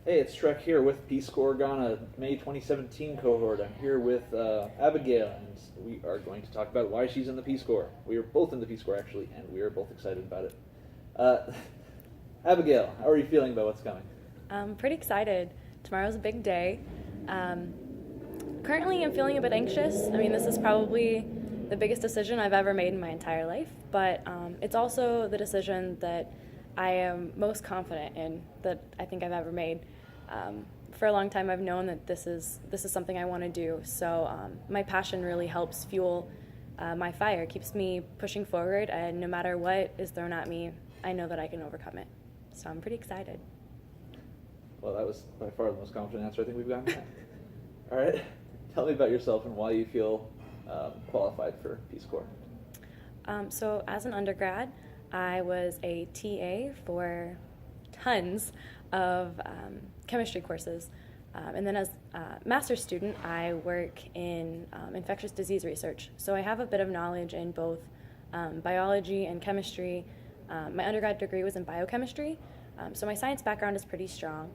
Hey, it's Shrek here with Peace Corps Ghana May 2017 cohort. I'm here with Abigail, and we are going to talk about why she's in the Peace Corps. We are both in the Peace Corps, actually, and we are both excited about it. Uh, Abigail, how are you feeling about what's coming? I'm pretty excited. Tomorrow's a big day. Um, Currently, I'm feeling a bit anxious. I mean, this is probably the biggest decision I've ever made in my entire life, but it's also the decision that I am most confident in that I think I've ever made. For a long time, I've known that this is something I want to do. So my passion really helps fuel my fire, keeps me pushing forward, and no matter what is thrown at me, I know that I can overcome it. So I'm pretty excited. Well, that was by far the most confident answer I think we've gotten yet. All right, tell me about yourself and why you feel qualified for Peace Corps. So as an undergrad, I was a TA for tons of chemistry courses. And then as a master's student, I work in infectious disease research. So I have a bit of knowledge in both biology and chemistry. My undergrad degree was in biochemistry, so my science background is pretty strong.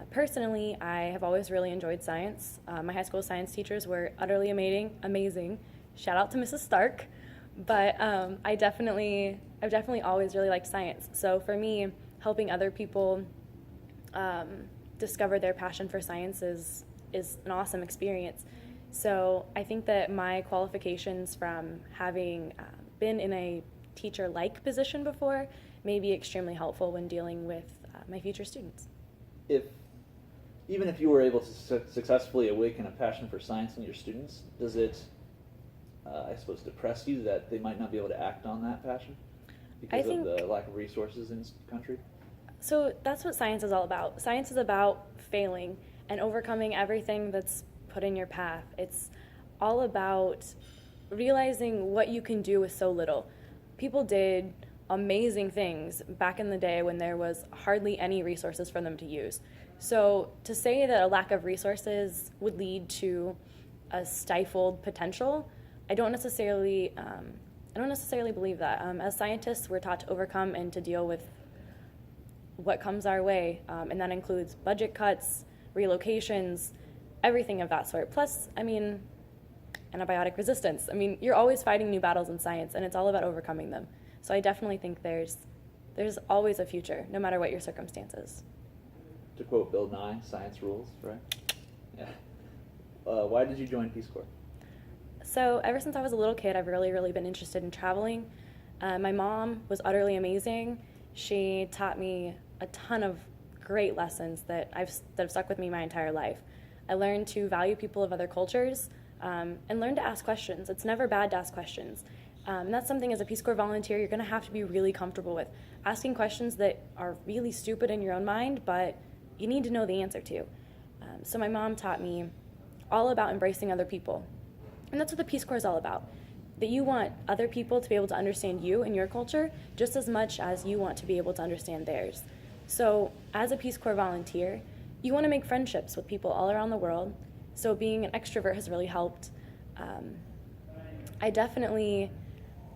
Personally, I have always really enjoyed science. My high school science teachers were utterly amazing. Shout out to Mrs. Stark. But I've definitely always really liked science. So for me, helping other people discover their passion for science is an awesome experience. So I think that my qualifications from having been in a teacher-like position before may be extremely helpful when dealing with my future students. If even if you were able to successfully awaken a passion for science in your students, does it, I suppose, depress you that they might not be able to act on that passion because of the lack of resources in this country? So that's what science is all about. Science is about failing and overcoming everything that's put in your path. It's all about realizing what you can do with so little. People did amazing things back in the day when there was hardly any resources for them to use. So to say that a lack of resources would lead to a stifled potential, I don't necessarily believe that. As scientists, we're taught to overcome and to deal with what comes our way, and that includes budget cuts, relocations, everything of that sort. Plus, I mean, antibiotic resistance. I mean, you're always fighting new battles in science, and it's all about overcoming them. So I definitely think there's always a future, no matter what your circumstances. To quote Bill Nye, science rules, right? Yeah. Why did you join Peace Corps? So ever since I was a little kid, I've really been interested in traveling. My mom was utterly amazing. She taught me a ton of great lessons that have stuck with me my entire life. I learned to value people of other cultures and learn to ask questions. It's never bad to ask questions. And that's something as a Peace Corps volunteer you're going to have to be really comfortable with. Asking questions that are really stupid in your own mind, but you need to know the answer to. So my mom taught me all about embracing other people. And that's what the Peace Corps is all about. That you want other people to be able to understand you and your culture just as much as you want to be able to understand theirs. So as a Peace Corps volunteer, you want to make friendships with people all around the world. So being an extrovert has really helped. I definitely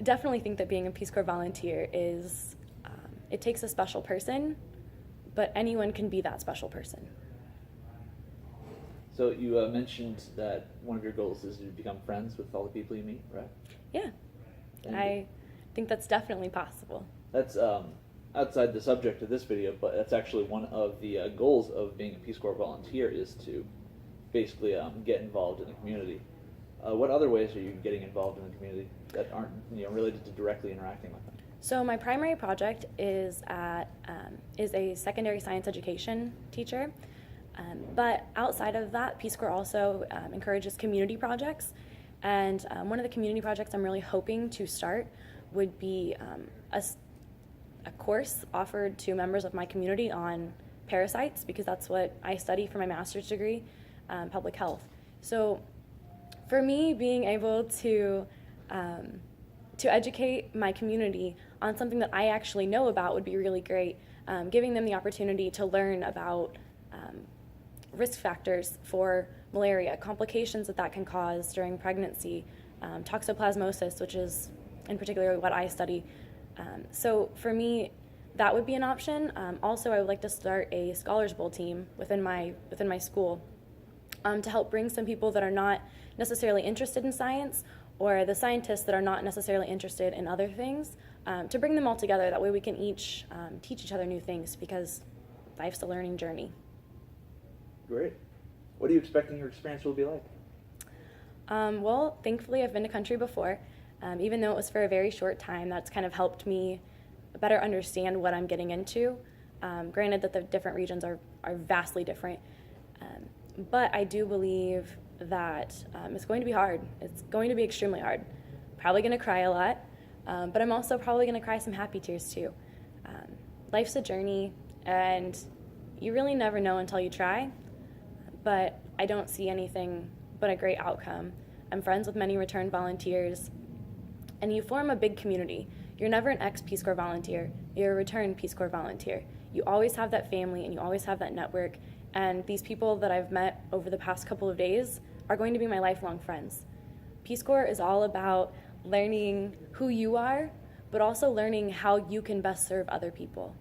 think that being a Peace Corps volunteer is, it takes a special person, but anyone can be that special person. So you mentioned that one of your goals is to become friends with all the people you meet, right? Yeah, And I think that's definitely possible. that's outside the subject of this video, but that's actually one of the goals of being a Peace Corps volunteer is to basically get involved in the community. What other ways are you getting involved in the community that aren't related to directly interacting with them? So my primary project is a secondary science education teacher. But outside of that, Peace Corps also encourages community projects. And one of the community projects I'm really hoping to start would be a course offered to members of my community on parasites, because that's what I study for my master's degree, public health. So for me, being able to educate my community on something that I actually know about would be really great, giving them the opportunity to learn about risk factors for malaria, complications that can cause during pregnancy, toxoplasmosis, which is in particular what I study. So for me, that would be an option. Also, I would like to start a Scholars Bowl team within my school, to help bring some people that are not necessarily interested in science, or the scientists that are not necessarily interested in other things, to bring them all together. That way we can each teach each other new things, because life's a learning journey. Great. What are you expecting your experience will be like? Well, thankfully I've been to country before. Even though it was for a very short time, that's kind of helped me better understand what I'm getting into. Granted that the different regions are vastly different, but I do believe that it's going to be hard. It's going to be extremely hard. Probably going to cry a lot, but I'm also probably going to cry some happy tears too. Life's a journey, and you really never know until you try, but I don't see anything but a great outcome. I'm friends with many returned volunteers, and you form a big community. You're never an ex-Peace Corps volunteer. You're a returned Peace Corps volunteer. You always have that family, and you always have that network, and these people that I've met over the past couple of days are going to be my lifelong friends. Peace Corps is all about learning who you are, but also learning how you can best serve other people.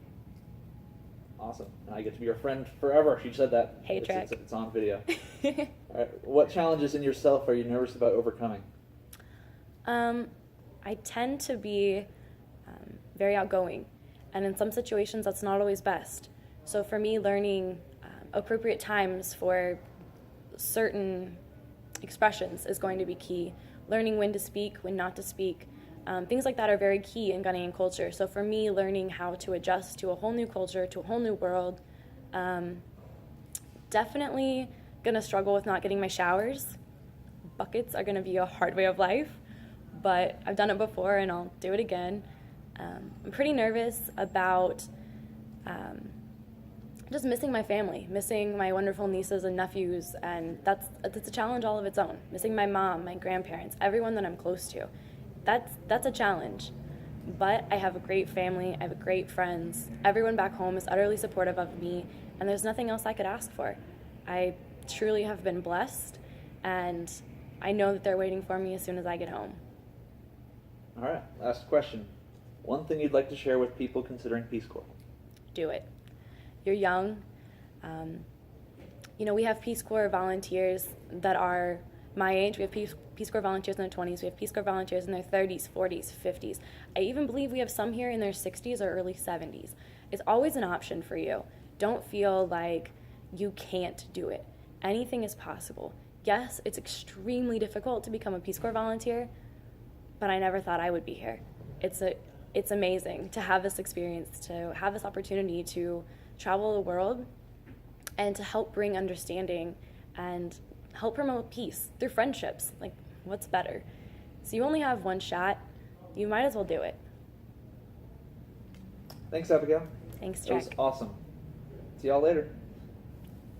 Awesome. And I get to be your friend forever. She said that. Hey, Trek. It's on video. All right. What challenges in yourself are you nervous about overcoming? I tend to be very outgoing, and in some situations that's not always best. So for me, learning appropriate times for certain expressions is going to be key. Learning when to speak, when not to speak, things like that are very key in Ghanaian culture. So for me, learning how to adjust to a whole new culture, to a whole new world, definitely gonna struggle with not getting my showers. Buckets are gonna be a hard way of life, but I've done it before and I'll do it again. I'm pretty nervous about just missing my family, missing my wonderful nieces and nephews, and that's a challenge all of its own. Missing my mom, my grandparents, everyone that I'm close to. That's a challenge. But I have a great family, I have great friends. Everyone back home is utterly supportive of me, and there's nothing else I could ask for. I truly have been blessed, and I know that they're waiting for me as soon as I get home. All right, last question. One thing you'd like to share with people considering Peace Corps? Do it. You're young. We have Peace Corps volunteers that are my age. We have Peace Corps volunteers in their 20s. We have Peace Corps volunteers in their 30s, 40s, 50s. I even believe we have some here in their 60s or early 70s. It's always an option for you. Don't feel like you can't do it. Anything is possible. Yes, it's extremely difficult to become a Peace Corps volunteer, but I never thought I would be here. It's amazing to have this experience, to have this opportunity to travel the world and to help bring understanding and help promote peace through friendships. Like, what's better? So you only have one shot. You might as well do it. Thanks, Abigail. Thanks, That Jack. was awesome. See y'all later.